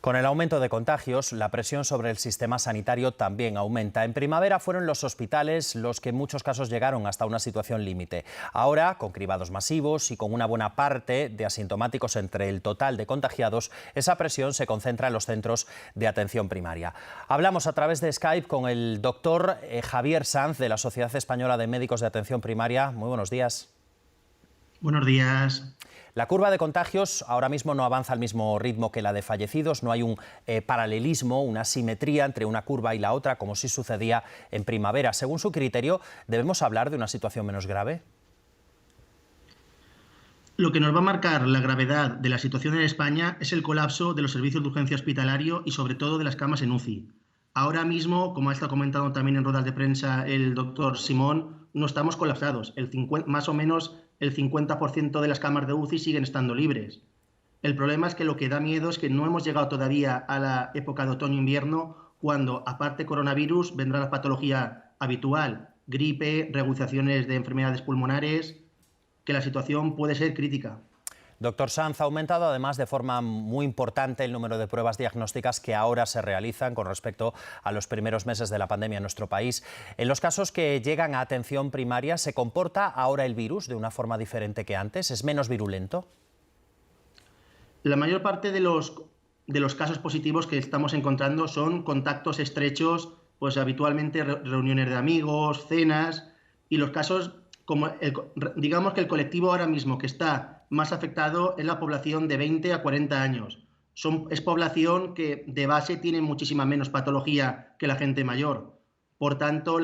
Con el aumento de contagios, la presión sobre el sistema sanitario también aumenta. En primavera fueron los hospitales los que en muchos casos llegaron hasta una situación límite. Ahora, con cribados masivos y con una buena parte de asintomáticos entre el total de contagiados, esa presión se concentra en los centros de atención primaria. Hablamos a través de Skype con el doctor Javier Sanz, de la Sociedad Española de Médicos de Atención Primaria. Muy buenos días. Buenos días. La curva de contagios ahora mismo no avanza al mismo ritmo que la de fallecidos, no hay un paralelismo, una simetría entre una curva y la otra, como sí sucedía en primavera. Según su criterio, ¿debemos hablar de una situación menos grave? Lo que nos va a marcar la gravedad de la situación en España es el colapso de los servicios de urgencia hospitalario y sobre todo de las camas en UCI. Ahora mismo, como ha estado comentando también en ruedas de prensa el doctor Simón, no estamos colapsados. Más o menos el 50% de las camas de UCI siguen estando libres. El problema es que lo que da miedo es que no hemos llegado todavía a la época de otoño-invierno, cuando, aparte coronavirus, vendrá la patología habitual, gripe, reagudizaciones de enfermedades pulmonares, que la situación puede ser crítica. Doctor Sanz, ha aumentado además de forma muy importante el número de pruebas diagnósticas que ahora se realizan con respecto a los primeros meses de la pandemia en nuestro país. En los casos que llegan a atención primaria, ¿se comporta ahora el virus de una forma diferente que antes? ¿Es menos virulento? La mayor parte de los casos positivos que estamos encontrando son contactos estrechos, pues habitualmente reuniones de amigos, cenas, y los casos, digamos que el colectivo ahora mismo que está más afectado es la población de 20 a 40 años. Es población que de base tiene muchísima menos patología que la gente mayor. Por tanto,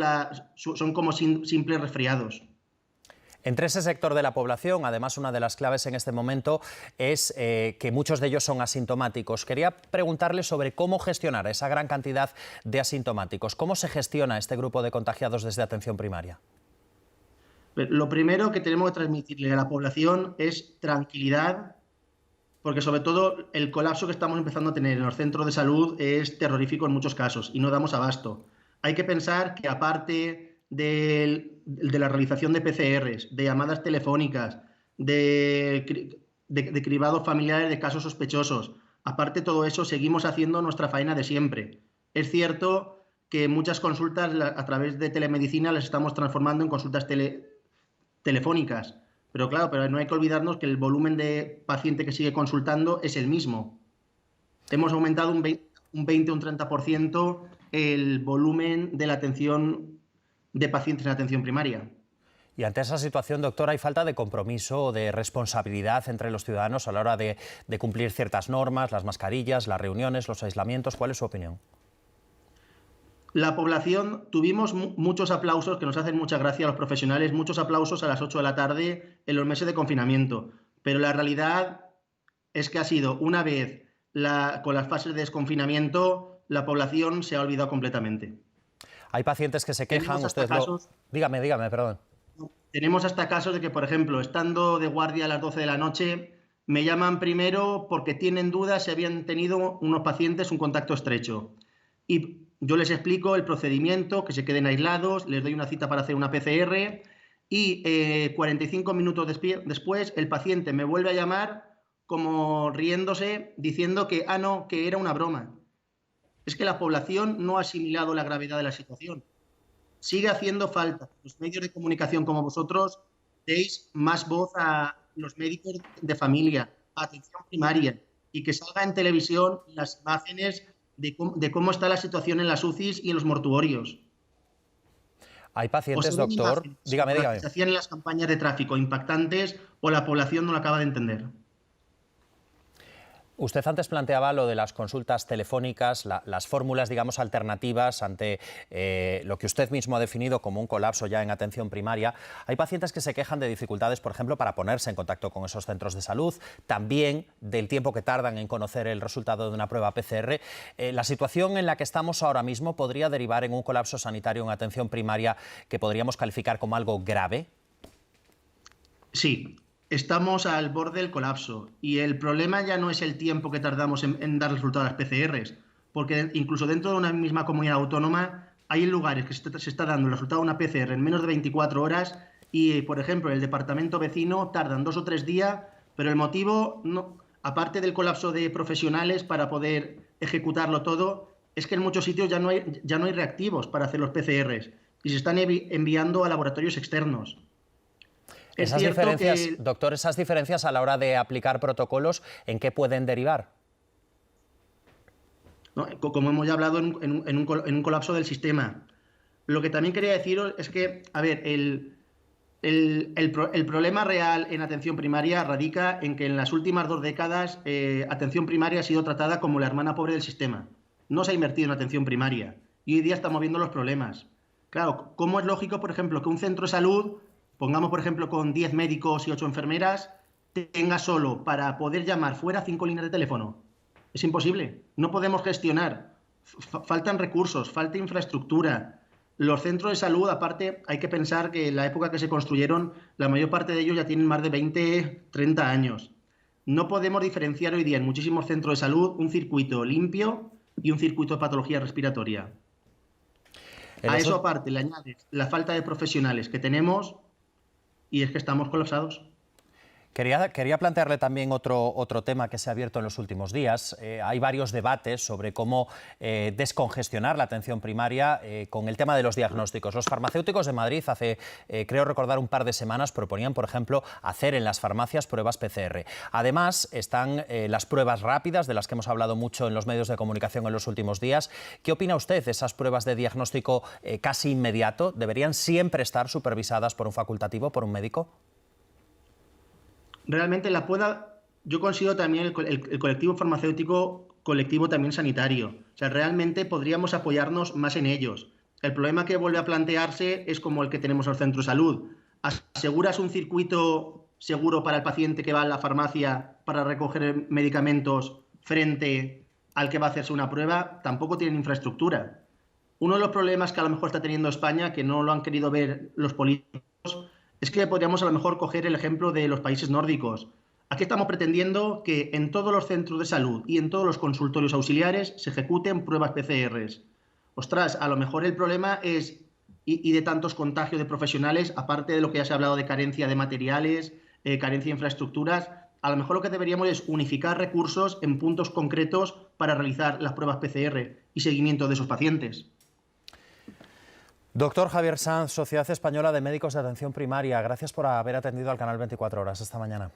son como simples resfriados. Entre ese sector de la población, además, una de las claves en este momento es que muchos de ellos son asintomáticos. Quería preguntarle sobre cómo gestionar esa gran cantidad de asintomáticos. ¿Cómo se gestiona este grupo de contagiados desde atención primaria? Lo primero que tenemos que transmitirle a la población es tranquilidad, porque sobre todo el colapso que estamos empezando a tener en los centros de salud es terrorífico en muchos casos y no damos abasto. Hay que pensar que aparte de la realización de PCRs, de llamadas telefónicas, de cribados familiares de casos sospechosos, aparte de todo eso, seguimos haciendo nuestra faena de siempre. Es cierto que muchas consultas a través de telemedicina las estamos transformando en consultas telefónicas, pero claro, no hay que olvidarnos que el volumen de paciente que sigue consultando es el mismo. Hemos aumentado un 20 o un 30% el volumen de la atención de pacientes en atención primaria. Y ante esa situación, doctor, ¿hay falta de compromiso o de responsabilidad entre los ciudadanos a la hora de cumplir ciertas normas, las mascarillas, las reuniones, los aislamientos? ¿Cuál es su opinión? La población, tuvimos muchos aplausos, que nos hacen mucha gracia a los profesionales, muchos aplausos a las 8 de la tarde en los meses de confinamiento, pero la realidad es que ha sido una vez con las fases de desconfinamiento, la población se ha olvidado completamente. Hay pacientes que se quejan, Dígame, perdón. Tenemos hasta casos de que, por ejemplo, estando de guardia a las 12 de la noche, me llaman primero porque tienen dudas si habían tenido unos pacientes un contacto estrecho. Y yo les explico el procedimiento, que se queden aislados, les doy una cita para hacer una PCR y 45 minutos después el paciente me vuelve a llamar como riéndose, diciendo que no, que era una broma. Es que la población no ha asimilado la gravedad de la situación. Sigue haciendo falta. Los medios de comunicación como vosotros deis más voz a los médicos de familia, a atención primaria, y que salga en televisión las imágenes de cómo está la situación en las UCIs y en los mortuorios. Hay pacientes, doctor... Dígame. Se hacían en las campañas de tráfico impactantes o la población no lo acaba de entender. Usted antes planteaba lo de las consultas telefónicas, las fórmulas, digamos, alternativas ante lo que usted mismo ha definido como un colapso ya en atención primaria. Hay pacientes que se quejan de dificultades, por ejemplo, para ponerse en contacto con esos centros de salud, también del tiempo que tardan en conocer el resultado de una prueba PCR. La situación en la que estamos ahora mismo podría derivar en un colapso sanitario en atención primaria que podríamos calificar como algo grave. Sí. Estamos al borde del colapso y el problema ya no es el tiempo que tardamos en dar resultados a las PCRs, porque incluso dentro de una misma comunidad autónoma hay lugares que se está dando el resultado de una PCR en menos de 24 horas y, por ejemplo, en el departamento vecino tardan 2 o 3 días, pero el motivo, aparte del colapso de profesionales para poder ejecutarlo todo, es que en muchos sitios ya no hay reactivos para hacer los PCRs y se están enviando a laboratorios externos. Esas diferencias, doctor, esas diferencias a la hora de aplicar protocolos, ¿en qué pueden derivar? ¿No? Como hemos ya hablado en un colapso del sistema. Lo que también quería deciros es que, a ver, el problema real en atención primaria radica en que en las últimas 2 décadas atención primaria ha sido tratada como la hermana pobre del sistema. No se ha invertido en atención primaria y hoy día estamos viendo los problemas. Claro, ¿cómo es lógico, por ejemplo, que un centro de salud, pongamos por ejemplo con 10 médicos y 8 enfermeras, tenga solo para poder llamar fuera 5 líneas de teléfono? Es imposible. No podemos gestionar. Faltan recursos, falta infraestructura. Los centros de salud, aparte, hay que pensar que en la época que se construyeron, la mayor parte de ellos ya tienen más de 20, 30 años. No podemos diferenciar hoy día en muchísimos centros de salud un circuito limpio y un circuito de patología respiratoria. A eso aparte le añades la falta de profesionales que tenemos y es que estamos colapsados. Quería plantearle también otro tema que se ha abierto en los últimos días. Hay varios debates sobre cómo descongestionar la atención primaria con el tema de los diagnósticos. Los farmacéuticos de Madrid hace, creo recordar, un par de semanas proponían, por ejemplo, hacer en las farmacias pruebas PCR. Además, están las pruebas rápidas, de las que hemos hablado mucho en los medios de comunicación en los últimos días. ¿Qué opina usted de esas pruebas de diagnóstico casi inmediato? ¿Deberían siempre estar supervisadas por un facultativo, por un médico? Realmente yo considero también el colectivo farmacéutico colectivo también sanitario. O sea, realmente podríamos apoyarnos más en ellos. El problema que vuelve a plantearse es como el que tenemos en el centro de salud. ¿Aseguras un circuito seguro para el paciente que va a la farmacia para recoger medicamentos frente al que va a hacerse una prueba? Tampoco tienen infraestructura. Uno de los problemas que a lo mejor está teniendo España, que no lo han querido ver los políticos, es que podríamos a lo mejor coger el ejemplo de los países nórdicos. Aquí estamos pretendiendo que en todos los centros de salud y en todos los consultorios auxiliares se ejecuten pruebas PCRs. Ostras, a lo mejor el problema es, y de tantos contagios de profesionales, aparte de lo que ya se ha hablado de carencia de materiales, carencia de infraestructuras, a lo mejor lo que deberíamos es unificar recursos en puntos concretos para realizar las pruebas PCR y seguimiento de esos pacientes. Doctor Javier Sanz, Sociedad Española de Médicos de Atención Primaria, gracias por haber atendido al canal 24 Horas esta mañana.